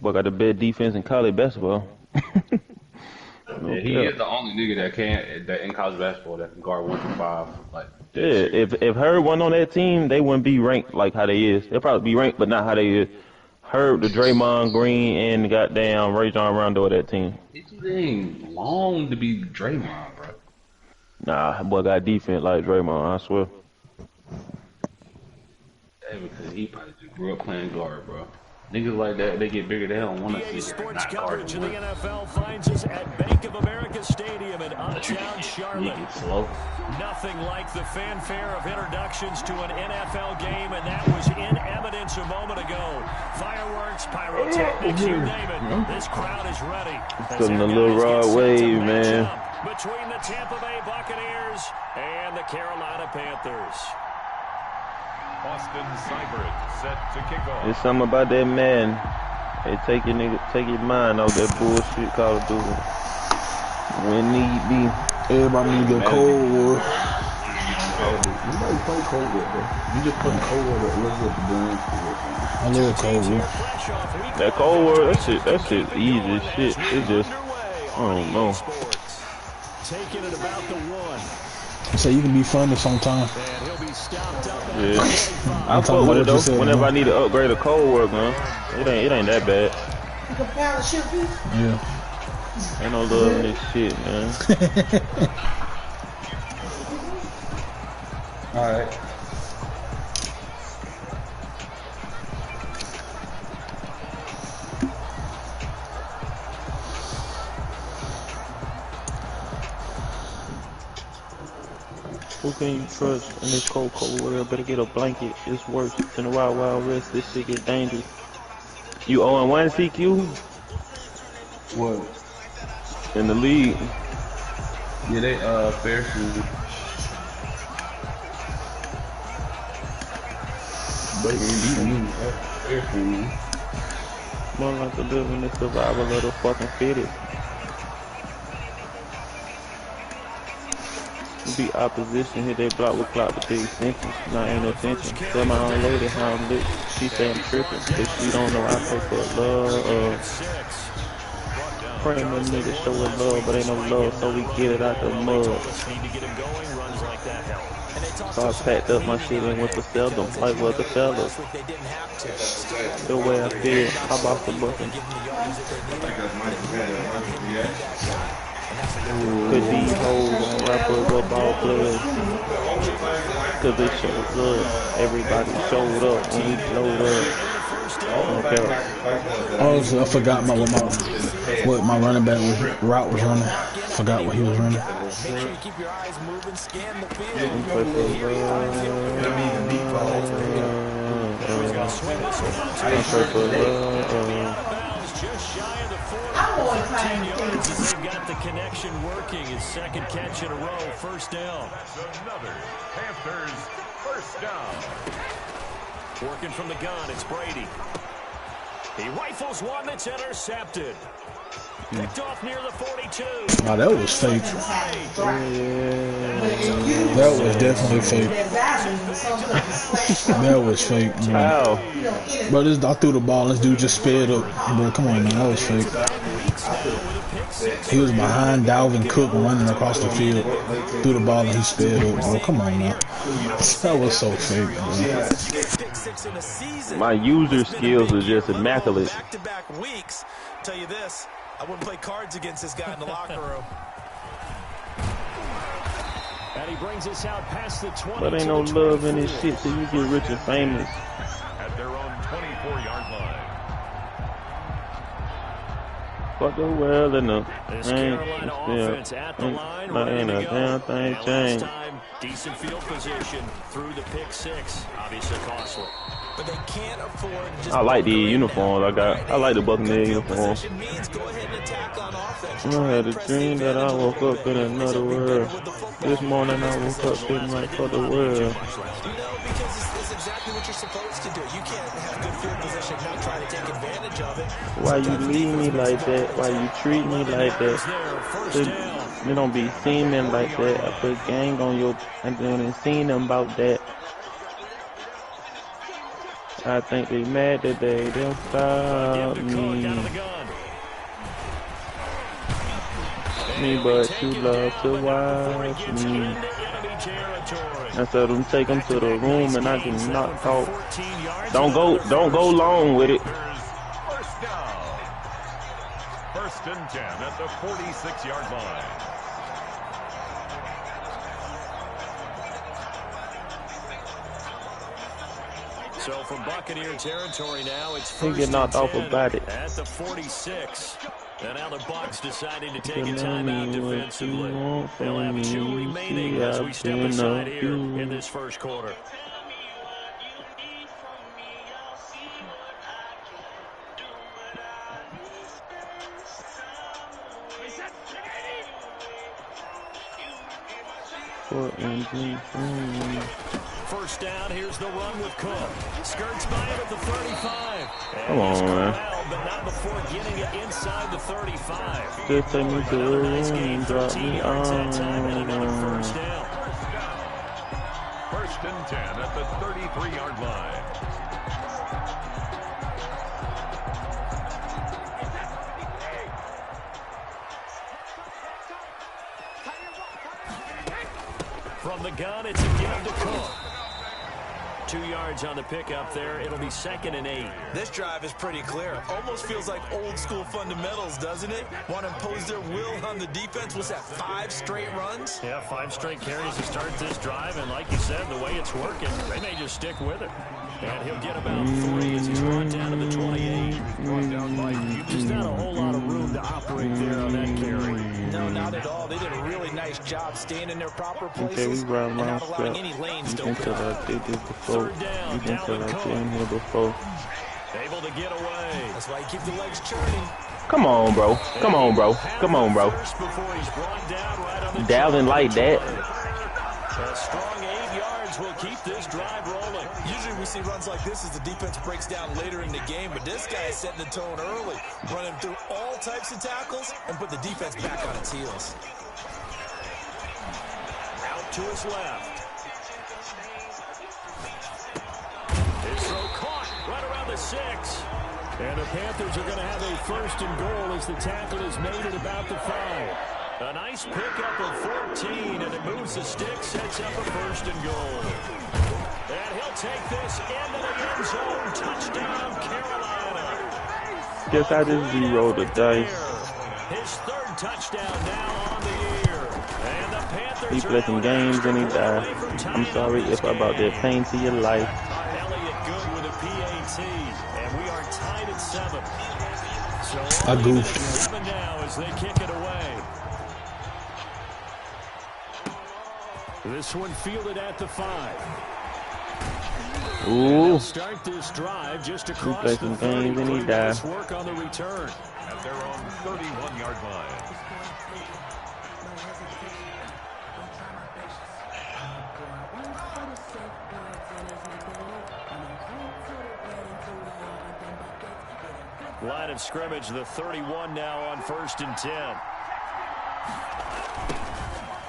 Boy got the best defense in college basketball. No Yeah, he cap. is the only nigga that in college basketball that can guard 1 through 5. Like, Yeah, dead serious. if Herb wasn't on that team, they wouldn't be ranked like how they is. They'll probably be ranked, but not how they is. Herb, the Draymond Green, and the goddamn Ray John Rondo of that team. He's too dang long to be Draymond, bro. Nah, boy got defense like Draymond, I swear. Hey, because he probably just grew up playing guard, bro. Niggas like that, they get bigger, they don't want to see Sports not coverage of the guard. NFL finds us at Bank of America Stadium in Uptown Charlotte. Slow. Nothing like the fanfare of introductions to an NFL game, and that was in evidence a moment ago. Fireworks, pyrotechnics, you name it. This crowd is ready. Feeling a little raw wave, man. Between the Tampa Bay Buccaneers and the Carolina Panthers. Austin Seibert set to kick off. There's something about that man. Hey, take your mind off that bullshit Call of Duty. When need be. Everybody need to get Cold War. Nobody play Cold War, bro. You just put Cold War that looks like the brand. I love Cold War. That Cold War, that shit easy as shit. It's just, I don't know. Taking it about the 1. So you can be funny sometimes. Yeah. I fuck with it though. Whenever I need to upgrade a Cold War gun, it ain't that bad. Yeah. Ain't no love in this shit, man. Alright. Who can you trust in this cold world? Better get a blanket. It's worse than the Wild Wild West. This shit get dangerous. You 0-1 CQ? What? In the league. Yeah, they fair food. But you fair food. More like to live in the survival of the fucking fittest. Be opposition, hit that block with clock to the extension. Not in attention. Tell my own lady how I'm lit. She say I'm tripping, but she don't know I pay for love. Praying them niggas show us love, but ain't no love, so we get it out the mud. So I packed up my shit and went to sell them, like what the fellas. The way I feel, how about the button? Cause these hoes and rappers are ball players. Cause they showed love. Everybody showed up and we glowed up. Okay. Also, I forgot what my running back route was running. Forgot what he was running. Make sure you keep your eyes moving, scan the field. Just shy of the 40. They've got the connection working. His second catch in a row. First down. That's another Panthers first down. Working from the gun. It's Brady. He rifles one that's intercepted. Picked off near the 42. Wow, that was fake. That was definitely fake. That was fake, man. How? Bro, I threw the ball. This dude just sped up. Bro, come on, man. That was fake. He was behind Dalvin Cook running across the field. Threw the ball and he sped up. Bro, come on, man. That was so fake, man. My user skills are just immaculate. Back-to-back weeks. Tell you this, I wouldn't play cards against this guy in the locker room. And he brings us out past the 20. But ain't no love in this shit till you get rich and famous. At their own 24-yard line. Fuck the world and the This Carolina offense at the line, ready to go. Damn thing Last changed. time, decent field position through the pick six. Obviously costly. But they can't afford just I like the uniforms. I like the Buccaneer uniform. I had a dream that I woke up in another world. This morning I woke up feeling like fuck the world. No, because it's exactly what you're supposed to do. You can't have good field position, not try to take advantage of it. Why you leave me like that? Why you treat me like that? It don't be seeming like that. I put gang on your and then seen them about that. I think they mad that they don't stop me, but you love to watch me. I said them take them to the room and I get knocked out. Don't go long with it. First down. First and 10 at the 46-yard line. So from Buccaneer territory now, it's He get knocked off about it. At the 46. And now the Bucs deciding to take a timeout defensively. They'll have 2 remaining as we step aside here in this first quarter. First down, here's the run with Cook. Skirts by him at the 35. Come on, man. But not before getting it inside the 35. Just take me to the room and drop 13 me yards that on. time and another first down. First and 10 at the 33-yard line. From the gun, it's again to Cook. 2 yards on the pickup there. It'll be 2nd and 8. This drive is pretty clear. Almost feels like old school fundamentals, doesn't it? Want to impose their will on the defense. What's that, 5 straight runs? Yeah, 5 straight carries to start this drive. And like you said, the way it's working, they may just stick with it. And he'll get about 3 as he's brought down to the 28. Just not a whole lot of room to operate there on that carry. No, not at all. They did a really nice job staying in their proper places Okay, we run and around not allowing any lanes to open up. I did this before. You can tell I came here before. Able to get away. That's why you keep the legs churning. Come on, bro. Come on, bro. Come on, bro. Dalvin like that. A strong 8 yards will keep this drive rolling. Usually we see runs like this as the defense breaks down later in the game, but this guy is setting the tone early, running through all types of tackles and put the defense back on its heels. Out to his left. His throw caught right around the 6. And the Panthers are going to have a 1st and goal as the tackle is made at about the 5. A nice pickup of 14, and it moves the stick, sets up a 1st and goal. And he'll take this into the end zone. Touchdown, Carolina. Guess I just zeroed the dice. His 3rd touchdown now on the year. And the Panthers He played some games and he died. I'm sorry if I brought that pain to your life. Elliott good with a PAT, and we are tied at 7. So I goofed. 7 now as they kick it away. This one fielded at the 5. Ooh. Start this drive just across played some games and he died. Work on the return. At their own 31-yard line. Line of scrimmage, the 31 now on 1st and 10.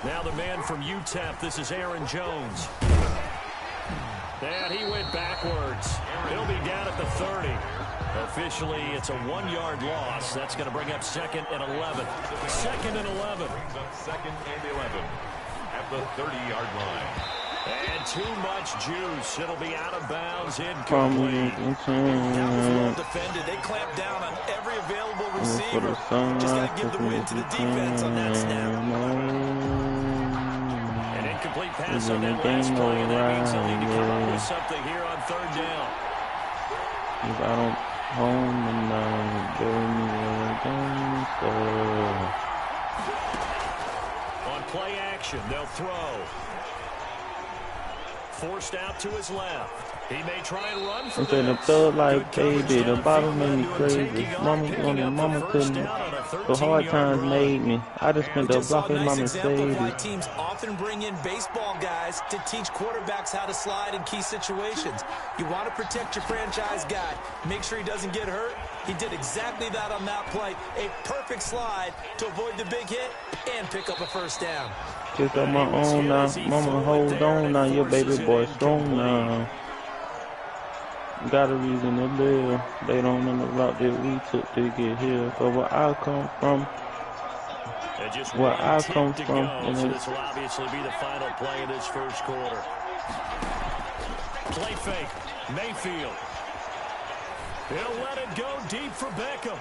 Now the man from UTEP, this is Aaron Jones. And he went backwards. He'll be down at the 30. Officially, it's a 1-yard loss. That's going to bring up 2nd and 11. 2nd and 11. Brings up 2nd and 11 at the 30-yard line. And too much juice. It'll be out of bounds, incomplete. That was well defended. They clamped down on every available receiver. Just got to give the win to the defense on that snap. An incomplete pass on that last play, and that means they'll need to come up with something here on 3rd down. If I don't home and On play action, they'll throw. Forced out to his left. He may try and run for I'm saying the thug like baby, the bottom made me crazy. Mama couldn't. The hard times made me. I just spent a block in my Mercedes. Why teams often bring in baseball guys to teach quarterbacks how to slide in key situations. You want to protect your franchise guy. Make sure he doesn't get hurt. He did exactly that on that play. A perfect slide to avoid the big hit and pick up a 1st down. Just on my own now. Mama, hold on now. Your baby boy strong now. got a reason to live. They don't know the route that we took to get here. But where I come from, And just where one I tick come to from, go, so this will obviously be the final play of this first quarter. Play fake. Mayfield. He'll let it go deep for Beckham.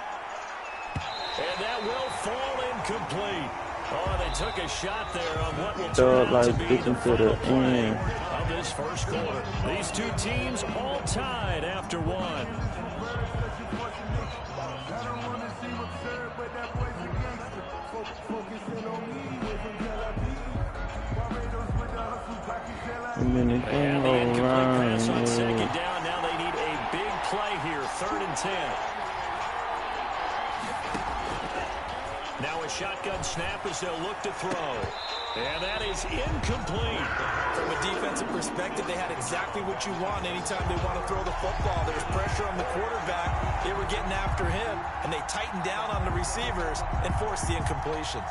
And that will fall incomplete. Oh, they took a shot there on what will turn out to be the final play of this first quarter. These two teams all tied after one. And the incomplete pass on second down. Now they need a big play here, 3rd and 10. Now a shotgun snap as they'll look to throw. And that is incomplete. From a defensive perspective, they had exactly what you want anytime they want to throw the football. There's pressure on the quarterback. They were getting after him, and they tightened down on the receivers and forced the incompletion.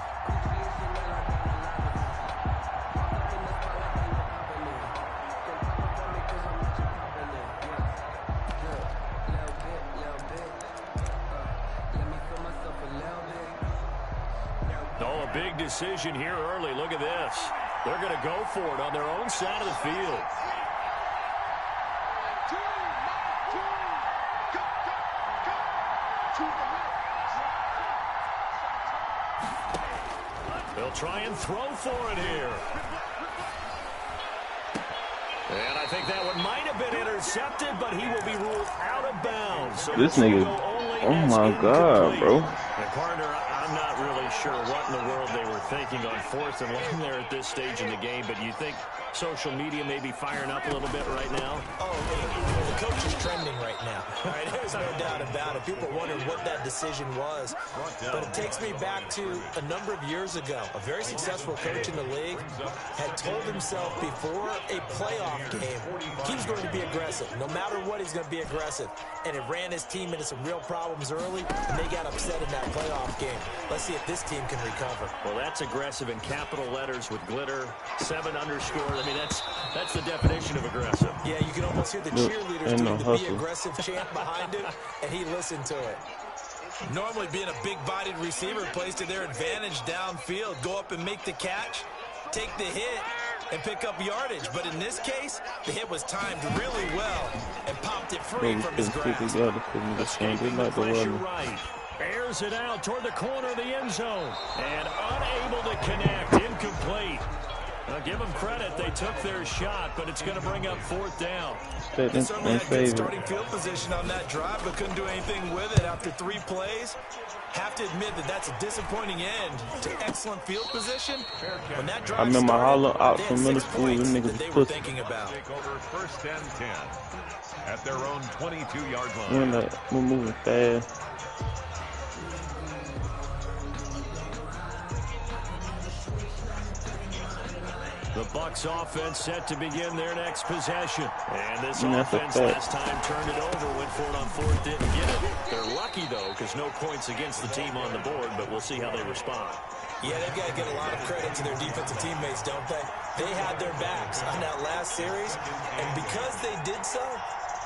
Oh, a big decision here early. Look at this. They're going to go for it on their own side of the field. They'll try and throw for it here. And I think that one might have been intercepted, but he will be ruled out of bounds. So this nigga, oh my God, bro. And partner, I'm not really sure what in the world they were thinking on 4th and 1 there at this stage in the game, but you think social media may be firing up a little bit right now? Oh, the coach is trending right now. All right, there's no doubt about it. People wondering what that decision was. But it takes me back to a number of years ago. A very successful coach in the league had told himself before a playoff game, he was going to be aggressive. No matter what, he's going to be aggressive. And it ran his team into some real problems early, and they got upset in that playoff game. Let's see if this team can recover. Well, that's aggressive in capital letters with glitter, 7 underscore. I mean, that's the definition of aggressive. Yeah, you can almost hear the cheerleaders doing the Be Aggressive chant behind him, and he listened to it. Normally being a big-bodied receiver plays to their advantage downfield. Go up and make the catch, take the hit, and pick up yardage. But in this case, the hit was timed really well and popped it free from his grasp. Escaping the pressure right. Airs it out toward the corner of the end zone. And unable to connect. Incomplete. Now, give them credit. They took their shot, but it's going to bring up 4th down. They certainly had good starting field position on that drive, but couldn't do anything with it after 3 plays. Have to admit that that's a disappointing end to excellent field position. When that drive I remember started, out from middle school, them niggas they were thinking about. Take over 1st and 10 at their own 22-yard line. We're moving fast. The Bucs offense set to begin their next possession. And this offense last time turned it over, went for it on 4th, didn't get it. They're lucky, though, because no points against the team on the board, but we'll see how they respond. Yeah, they've got to give a lot of credit to their defensive teammates, don't they? They had their backs on that last series, and because they did so,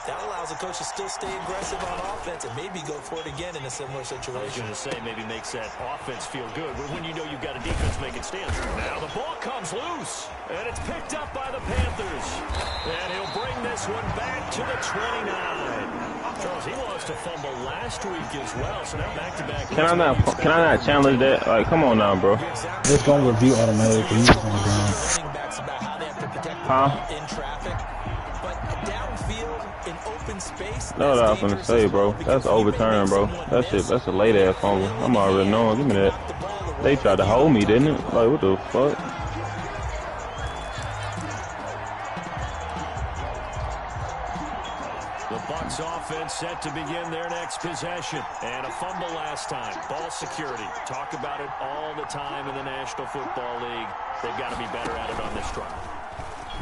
that allows the coach to still stay aggressive on offense and maybe go for it again in a similar situation. I was going to say, maybe makes that offense feel good, but when you know you've got a defense making stands. Now the ball comes loose, and it's picked up by the Panthers. And he'll bring this one back to the 29. Charles, he lost a fumble last week as well, so now back-to-back. Can I not challenge that? Like, come on now, bro. It's going to review automatically. Huh? In traffic, but downfield in open space. That's what I was gonna say, bro. That's overturned, bro. That's it. That's a late ass fumble. I'm already knowing. Give me that. They tried to hold me, didn't it? Like, what the fuck? The Bucs offense set to begin their next possession. And a fumble last time. Ball security. Talk about it all the time in the National Football League. They've got to be better at it on this drive.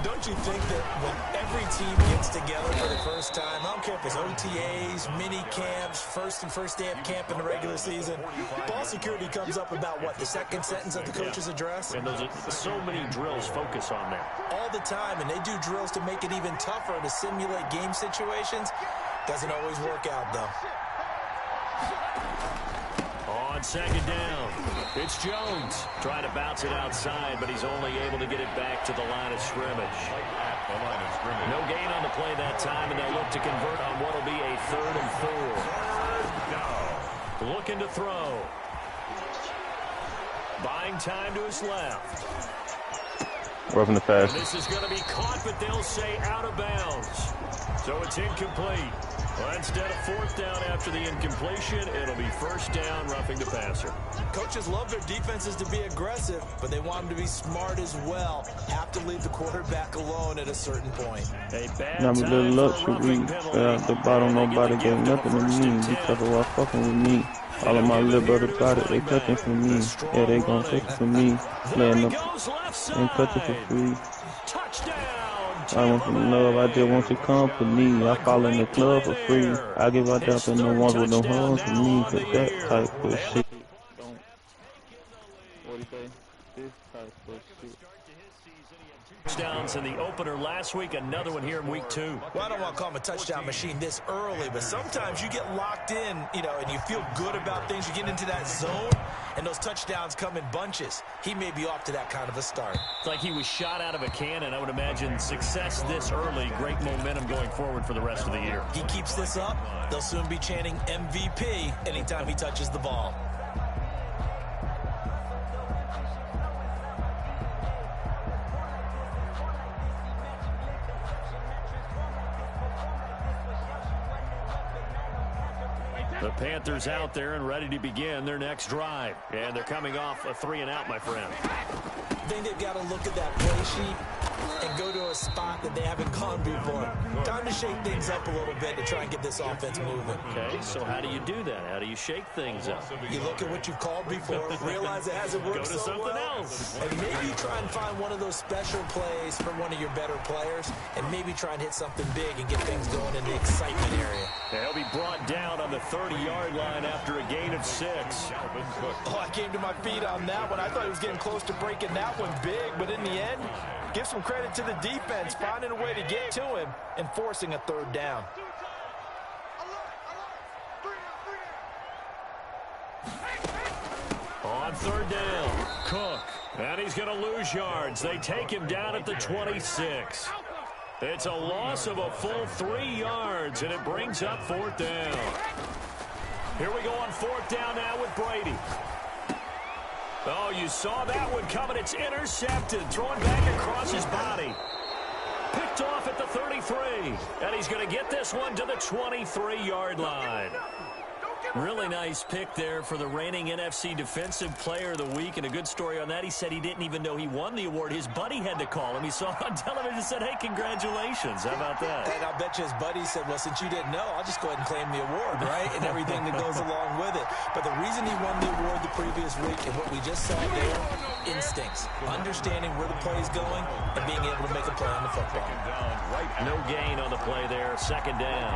Don't you think that when every team gets together for the first time, I don't care if it's OTAs, mini camps, first day of camp in the regular season, ball security comes up about what, the second sentence of the coach's address? And those are so many drills focus on that. All the time, and they do drills to make it even tougher to simulate game situations. Doesn't always work out, though. On second down, it's Jones trying to bounce it outside, but he's only able to get it back to the line of scrimmage. No gain on the play that time, and they'll look to convert on what will be a 3rd and 4. Looking to throw. Buying time to his left. Roughing the pass. This is going to be caught, but they'll say out of bounds. So it's incomplete. Well, instead of 4th down after the incompletion, it'll be 1st down, roughing the passer. Coaches love their defenses to be aggressive, but they want them to be smart as well. Have to leave the quarterback alone at a certain point. A bad Now, time the luxury for a roughing penalty. the bottom nobody gave nothing to me because of what fucking with me. All of my little brother got it, they touching for me. Yeah, they gon' take it for me. Laying up and touching for free. I want some love, I just want your company. I follow in the club for free. I give out that to no ones with no horns for me, cause that type of shit. What do you say? This type of shit. Touchdowns in the opener last week, another one here in week 2. Well, I don't want to call him a touchdown machine this early, but sometimes you get locked in, and you feel good about things. You get into that zone, and those touchdowns come in bunches. He may be off to that kind of a start. It's like he was shot out of a cannon. I would imagine success this early, great momentum going forward for the rest of the year. He keeps this up, they'll soon be chanting MVP anytime he touches the ball. The Panthers out there and ready to begin their next drive. And they're coming off a 3-and-out, my friend. I think they've got to look at that play sheet and go to a spot that they haven't gone before. Time to shake things up a little bit to try and get this offense moving. Okay, so how do you do that? How do you shake things up? You look at what you've called before, realize it hasn't worked Go to so something well, else. and maybe try and find one of those special plays from one of your better players, and maybe try and hit something big and get things going in the excitement area. They'll be brought down on the 30-yard line after a gain of 6. Oh, I came to my feet on that one. I thought he was getting close to breaking that one big, but in the end, give some credit to the defense, finding a way to get to him and forcing a 3rd down. On 3rd down, Cook. And he's going to lose yards. They take him down at the 26. It's a loss of a full 3 yards, and it brings up 4th down. Here we go on 4th down now with Brady. Oh, you saw that one coming. It's intercepted. Thrown back across his body. Picked off at the 33. And he's going to get this one to the 23-yard line. Really nice pick there for the reigning NFC Defensive Player of the Week. And a good story on that. He said he didn't even know he won the award. His buddy had to call him. He saw it on television and said, hey, congratulations. How about that? And I'll bet you his buddy said, well, since you didn't know, I'll just go ahead and claim the award, right? And everything that goes along with it. But the reason he won the award the previous week and what we just saw there, instincts. Understanding where the play is going and being able to make a play on the football. No gain on the play there. 2nd down.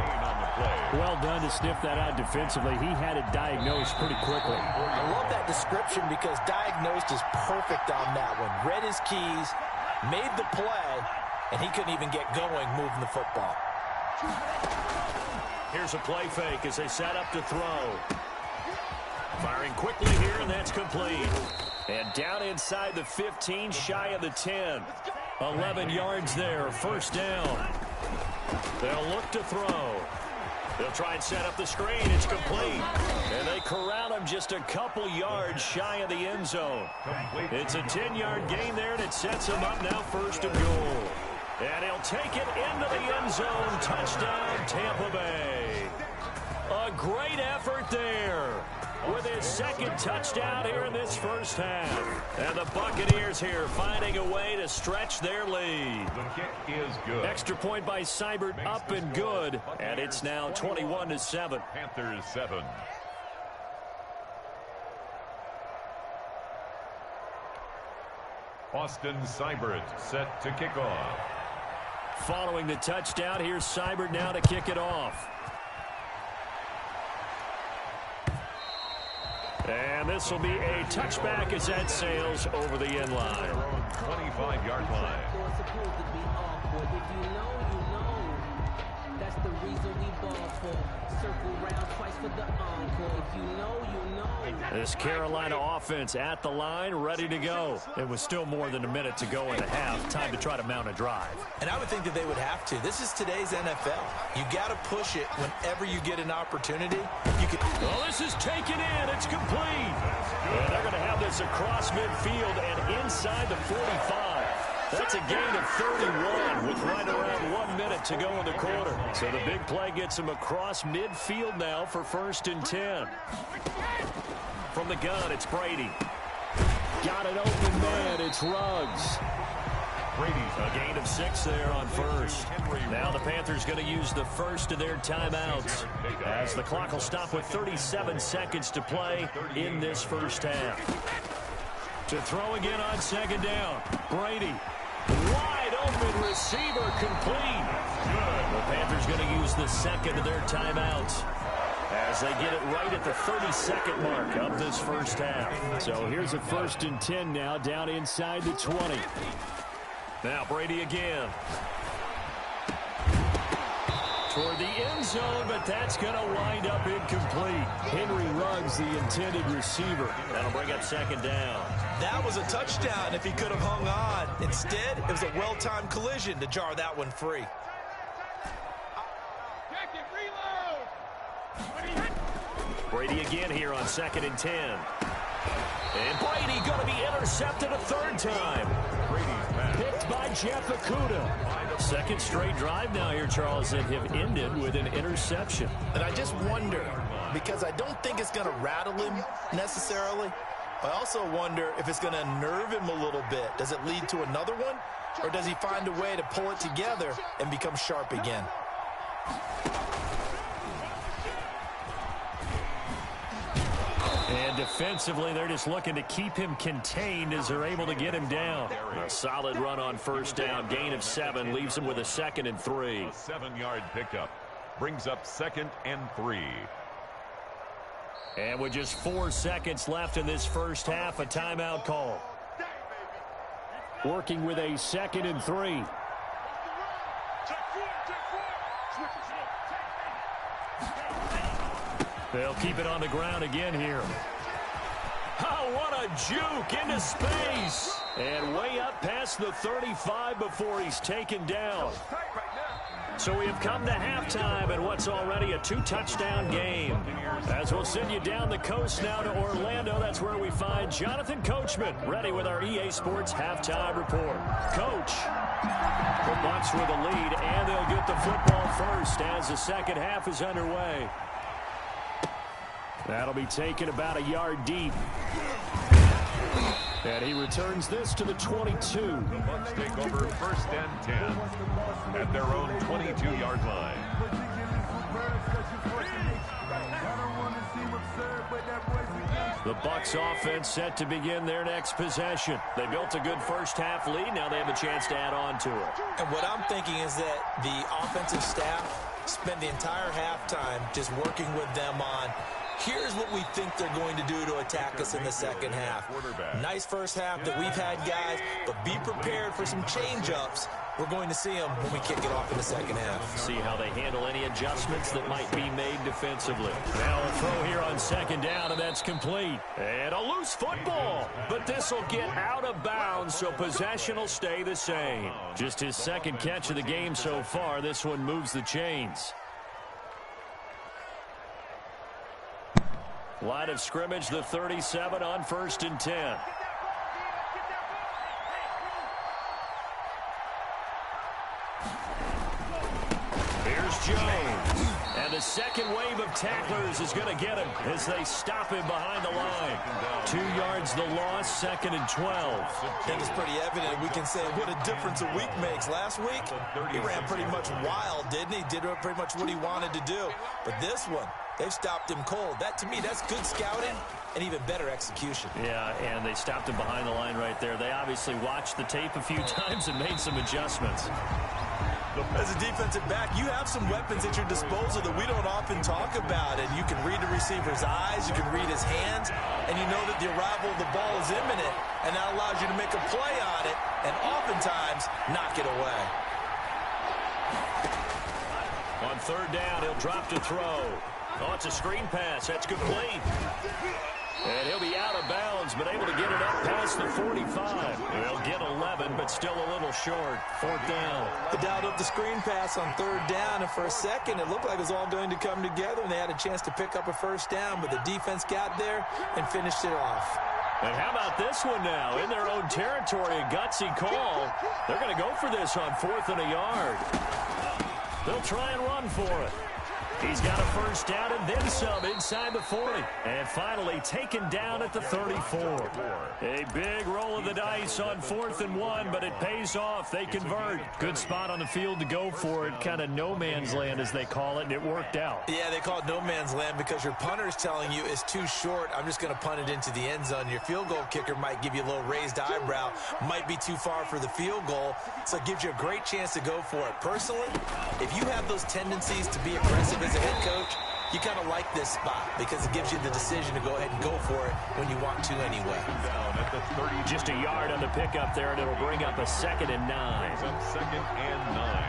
Well done to sniff that out defensively. He had it diagnosed pretty quickly. I love that description because diagnosed is perfect on that one. Read his keys, made the play, and he couldn't even get going moving the football. Here's a play fake as they set up to throw. Firing quickly here, and that's complete. And down inside the 15, shy of the 10. 11 yards there, 1st down. They'll look to throw. They'll try and set up the screen. It's complete. And they corral him just a couple yards shy of the end zone. It's a 10-yard gain there, and it sets him up now 1st and goal. And he'll take it into the end zone. Touchdown, Tampa Bay. A great effort there with his 2nd touchdown here in this 1st half. And the Buccaneers here finding a way to stretch their lead. The kick is good. Extra point by Seibert up and good. And it's now 21-7. Panthers 7. Austin Seibert set to kick off. Following the touchdown, here's Seibert now to kick it off. And this will be a touchback as that sails over the end line. 25-yard line. That's the reason we ball for. Circle round twice for the encore. If you know, you know. This Carolina offense at the line, ready to go. It was still more than a minute to go in the half. Time to try to mount a drive. And I would think that they would have to. This is today's NFL. You got to push it whenever you get an opportunity. You can. Well, this is taken in. It's complete. And they're going to have this across midfield and inside the 45. That's a gain of 31 with right around 1 minute to go in the quarter. So the big play gets him across midfield now for 1st and 10. From the gun, it's Brady. Got it open man. It's Ruggs. A gain of 6 there on 1st. Now the Panthers going to use the first of their timeouts as the clock will stop with 37 seconds to play in this first half. To throw again on 2nd down. Brady. Wide open receiver complete. The Panthers going to use the second of their timeouts as they get it right at the 32nd mark of this first half. So here's a 1st and 10 now down inside the 20. Now Brady again. Toward the end zone, but that's going to wind up incomplete. Henry Ruggs, the intended receiver. That'll bring up 2nd down. That was a touchdown if he could have hung on. Instead, it was a well-timed collision to jar that one free. Brady again here on 2nd and 10. And Brady going to be intercepted a 3rd time. Picked by Jeff Okudah. 2nd straight drive now here, Charles, that have ended with an interception. And I just wonder, because I don't think it's going to rattle him necessarily. I also wonder if it's going to nerve him a little bit. Does it lead to another one? Or does he find a way to pull it together and become sharp again? And defensively, they're just looking to keep him contained as they're able to get him down. A solid run on 1st down. Gain of 7 leaves him with a 2nd and 3. A 7-yard pickup brings up 2nd and 3. And with just 4 seconds left in this first half, a timeout call. Working with a 2nd and 3. They'll keep it on the ground again here. Oh, what a juke into space. And way up past the 35 before he's taken down. So we have come to halftime in what's already a 2-touchdown game. As we'll send you down the coast now to Orlando, that's where we find Jonathan Coachman, ready with our EA Sports halftime report. Coach, the Bucs with a lead, and they'll get the football first as the second half is underway. That'll be taken about a yard deep. And he returns this to the 22. The Bucs take over 1st and 10 at their own 22-yard line. The Bucs offense set to begin their next possession. They built a good first half lead. Now they have a chance to add on to it. And what I'm thinking is that the offensive staff spent the entire halftime just working with them on, here's what we think they're going to do to attack us in the second half. Nice first half that we've had, guys, but be prepared for some change-ups. We're going to see them when we kick it off in the second half. See how they handle any adjustments that might be made defensively. Now a throw here on 2nd down, and that's complete. And a loose football, but this will get out of bounds, so possession will stay the same. Just his 2nd catch of the game so far. This one moves the chains. Line of scrimmage, the 37 on 1st and 10. Here's Jones. And the second wave of tacklers is going to get him as they stop him behind the line. 2 yards the loss, 2nd and 12. I think it's pretty evident. We can say what a difference a week makes. Last week, he ran pretty much wild, didn't he? Did pretty much what he wanted to do. But this one, They've stopped him cold. That, to me, that's good scouting and even better execution. Yeah, and they stopped him behind the line right there. They obviously watched the tape a few times and made some adjustments. As a defensive back, you have some weapons at your disposal that we don't often talk about. And you can read the receiver's eyes, you can read his hands, and you know that the arrival of the ball is imminent, and that allows you to make a play on it and oftentimes knock it away. On third down, he'll drop to throw. Oh, it's a screen pass. That's complete. And he'll be out of bounds, but able to get it up past the 45. He'll get 11, but still a little short. Fourth down. They dialed up the screen pass on third down, and for a second, it looked like it was all going to come together, and they had a chance to pick up a first down, but the defense got there and finished it off. And how about this one now? In their own territory, a gutsy call. They're going to go for this on 4th and a yard. They'll try and run for it. He's got a first down and then some inside the 40. And finally taken down at the 34. A big roll of the dice on 4th and 1, but it pays off. They convert. Good spot on the field to go for it. Kind of no man's land, as they call it, and it worked out. Yeah, they call it no man's land because your punter's telling you it's too short. I'm just going to punt it into the end zone. Your field goal kicker might give you a little raised eyebrow. Might be too far for the field goal, so it gives you a great chance to go for it. Personally, if you have those tendencies to be aggressive as a head coach, you kind of like this spot because it gives you the decision to go ahead and go for it when you want to anyway. Down at the 30. Just a yard on the pickup there, and it'll bring up a 2nd and 9. Brings up 2nd and 9.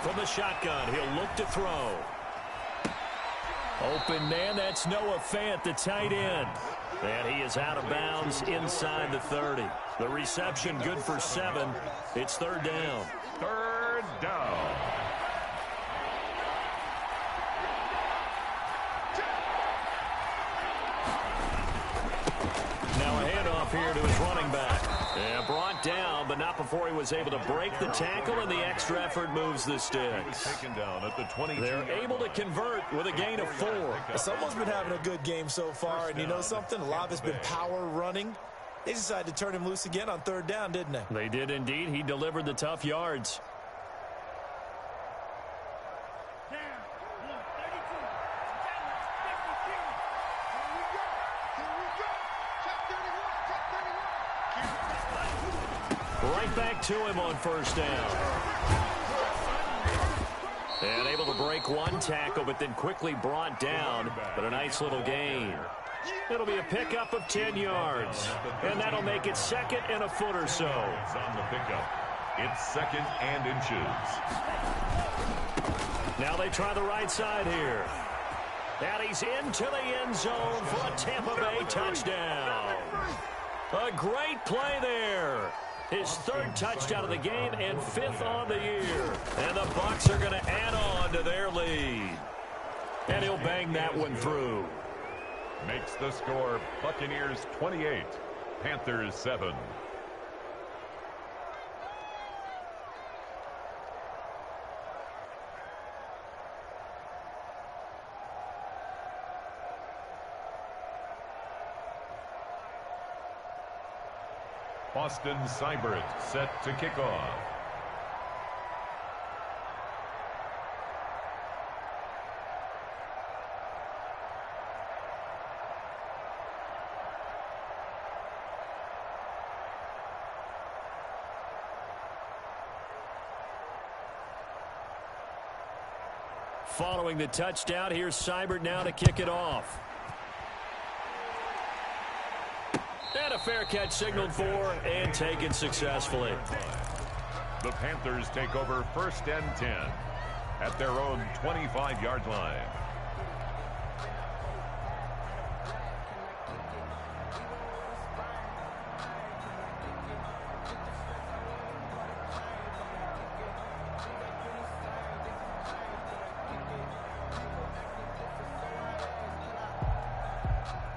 From the shotgun, he'll look to throw. Open man, that's Noah Fant, the tight end. And he is out of bounds inside the 30. The reception good for 7. It's 3rd down. 3rd down. Now a handoff here to his running back. Yeah, brought down, but not before he was able to break the tackle, and the extra effort moves the sticks. Taken down at the 22. They're able to convert with a gain of 4. Someone's been having a good game so far, and you know something? A lot of it's been power running. They decided to turn him loose again on 3rd down, didn't they? They did indeed. He delivered the tough yards. Right back to him on 1st down. And able to break one tackle, but then quickly brought down. But a nice little gain. It'll be a pickup of 10 yards. And that'll make it 2nd and a foot or so. On the pickup. It's 2nd and inches. Now they try the right side here. And he's into the end zone for a Tampa Bay touchdown. A great play there. His 3rd touchdown of the game and 5th on the year. And the Bucs are going to add on to their lead. And he'll bang that one through. Makes the score Buccaneers 28, Panthers 7. Austin Seibert set to kick off. Following the touchdown, here's Seibert now to kick it off. And a fair catch signaled for and taken successfully. The Panthers take over 1st and 10 at their own 25-yard line.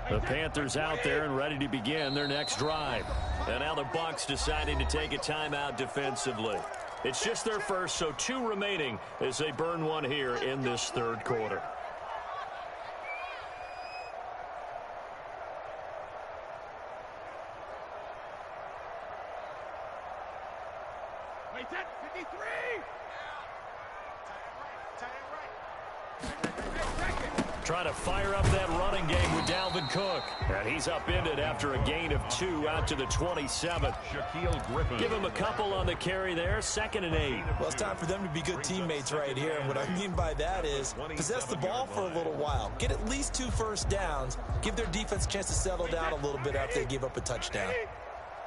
The Panthers out there and ready to begin their next drive. And now the Bucs deciding to take a timeout defensively. It's just their first, so 2 remaining as they burn one here in this 3rd quarter. Trying to fire up that running game with Dalvin Cook. And he's upended after a gain of 2 out to the 27. Give him a couple on the carry there. 2nd and 8. Well, it's time for them to be good teammates right here. And what I mean by that is possess the ball for a little while. Get at least 2 first downs. Give their defense a chance to settle down a little bit after they give up a touchdown.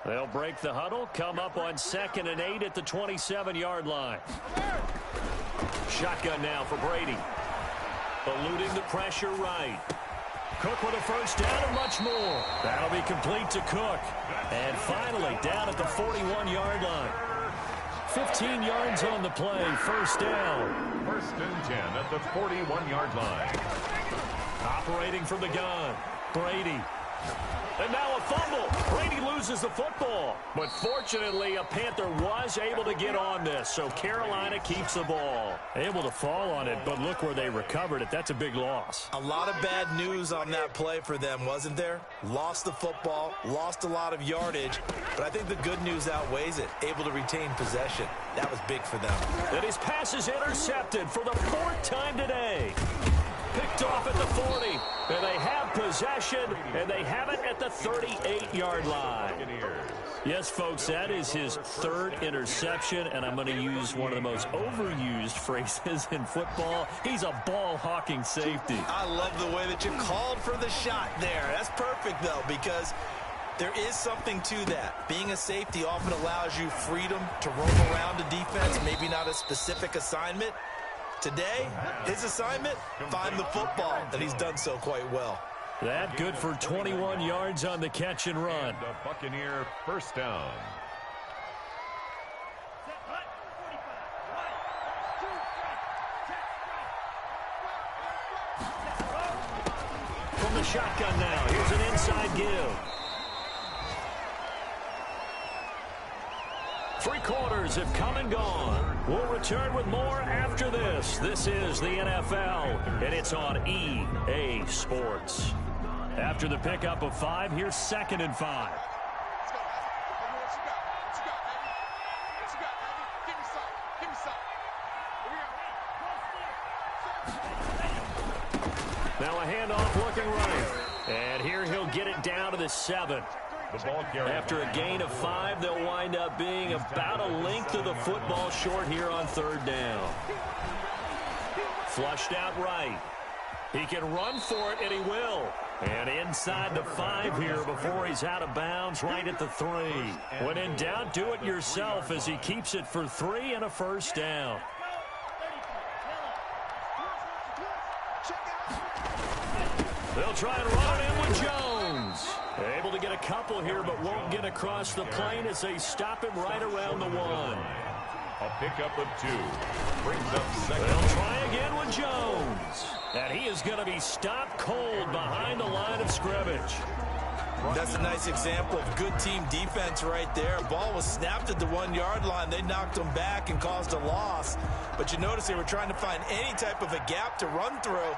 They'll break the huddle. Come up on 2nd and 8 at the 27-yard line. Shotgun now for Brady. Eluding the pressure right. Cook with a first down and much more. That'll be complete to Cook. And finally, down at the 41-yard line. 15 yards on the play. First down. 1st and 10 at the 41-yard line. Operating from the gun. Brady. And now a fumble. Brady loses the football. But fortunately, a Panther was able to get on this, so Carolina keeps the ball. Able to fall on it, but look where they recovered it. That's a big loss. A lot of bad news on that play for them, wasn't there? Lost the football, lost a lot of yardage, but I think the good news outweighs it. Able to retain possession. That was big for them. And his pass is intercepted for the 4th time today. Picked off at the 40, and they have possession, and they have it at the 38-yard line. Yes, folks, that is his 3rd interception, and I'm going to use one of the most overused phrases in football. He's a ball-hawking safety. I love the way that you called for the shot there. That's perfect, though, because there is something to that. Being a safety often allows you freedom to roam around a defense, maybe not a specific assignment. Today, his assignment, find the football, and he's done so quite well. That good for 21 yards on the catch and run. The Buccaneer first down. From the shotgun now, here's an inside give. 3 quarters have come and gone. We'll return with more after this. This is the NFL, and it's on EA Sports. After the pickup of 5, here's 2nd and 5. Now a handoff looking right. And here he'll get it down to the 7. After a gain of 5, they'll wind up being about a length of the football short here on 3rd down. Flushed out right. He can run for it, and he will. And inside the 5 here before he's out of bounds right at the 3. When in doubt, do it yourself as he keeps it for 3 and a first down. They'll try and run it in with Jones. Able to get a couple here, but won't get across the plane as they stop him right around the 1. A pickup of 2. Brings up 2nd. They'll try again with Jones. And he is going to be stopped cold behind the line of scrimmage. That's a nice example of good team defense right there. Ball was snapped at the 1-yard line. They knocked him back and caused a loss. But you notice they were trying to find any type of a gap to run through.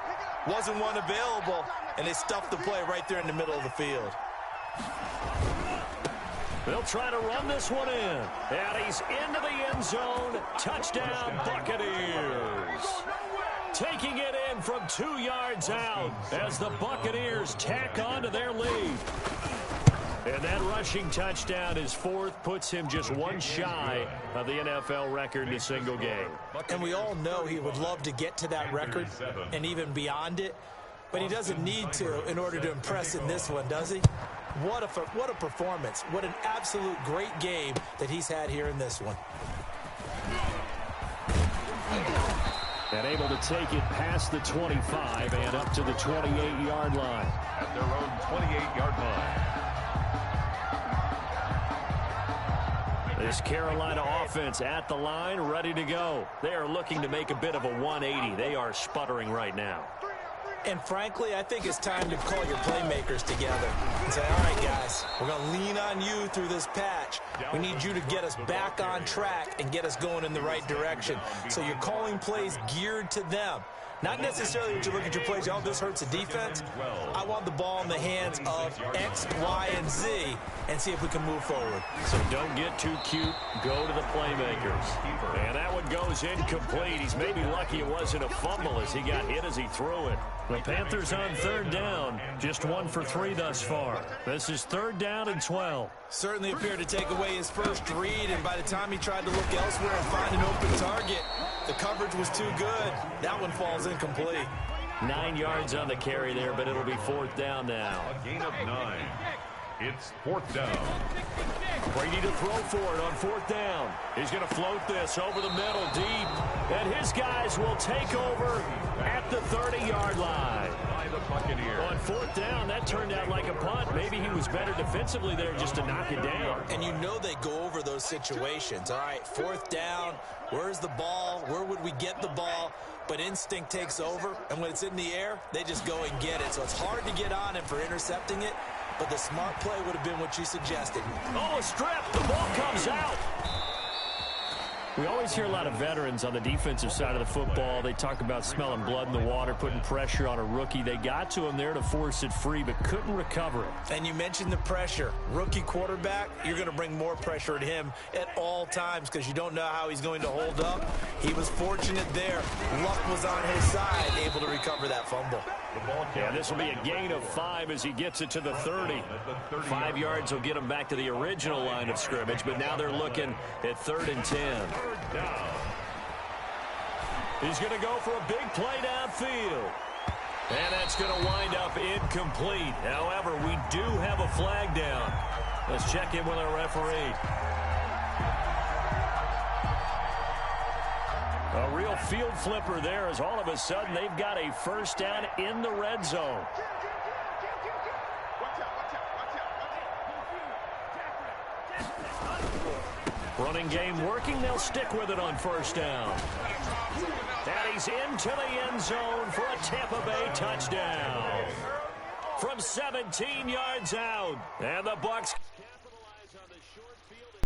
Wasn't one available, and they stuffed the play right there in the middle of the field. They'll try to run this one in. And he's into the end zone. Touchdown, Buccaneers. Taking it in from 2 yards out as the Buccaneers tack on to their lead. And that rushing touchdown, his 4th, puts him just 1 shy of the NFL record in a single game. And we all know he would love to get to that record and even beyond it. But he doesn't need to in order to impress in this one, does he? What a performance. What an absolute great game that he's had here in this one. And able to take it past the 25 and up to the 28-yard line. At their own 28-yard line. This Carolina offense at the line, ready to go. They are looking to make a bit of a 180. They are sputtering right now. And frankly, I think it's time to call your playmakers together and say, all right, guys, we're going to lean on you through this patch. We need you to get us back on track and get us going in the right direction. So you're calling plays geared to them. Not necessarily that you look at your plays, oh, this hurts the defense. I want the ball in the hands of X, Y, and Z and see if we can move forward. So don't get too cute. Go to the playmakers. And that one goes incomplete. He's maybe lucky it wasn't a fumble as he got hit as he threw it. The Panthers on third down. Just 1 for 3 thus far. This is 3rd down and 12. Certainly appeared to take away his first read, and by the time he tried to look elsewhere and find an open target, the coverage was too good. That one falls incomplete. 9 yards on the carry there, but it'll be 4th down now. A gain of 9. It's 4th down. Brady to throw for it on 4th down. He's going to float this over the middle deep, and his guys will take over at the 30-yard line. By the Buccaneers. On 4th down, that turned out like a punt. Maybe he was better defensively there just to knock it down. And you know they go over those situations. All right, 4th down, where's the ball? Where would we get the ball? But instinct takes over, and when it's in the air, they just go and get it. So it's hard to get on him for intercepting it, but the smart play would have been what you suggested. Oh, a strip. The ball comes out. We always hear a lot of veterans on the defensive side of the football. They talk about smelling blood in the water, putting pressure on a rookie. They got to him there to force it free, but couldn't recover it. And you mentioned the pressure. Rookie quarterback, you're going to bring more pressure at him at all times because you don't know how he's going to hold up. He was fortunate there. Luck was on his side, able to recover that fumble. Yeah, this will be a gain of 5 as he gets it to the 30. 5 yards will get him back to the original line of scrimmage, but now they're looking at 3rd and 10. Down. He's going to go for a big play downfield. And that's going to wind up incomplete. However, we do have a flag down. Let's check in with our referee. A real field flipper there as all of a sudden they've got a 1st down in the red zone. Running game working. They'll stick with it on 1st down. And he's into the end zone for a Tampa Bay touchdown. From 17 yards out. And the Bucs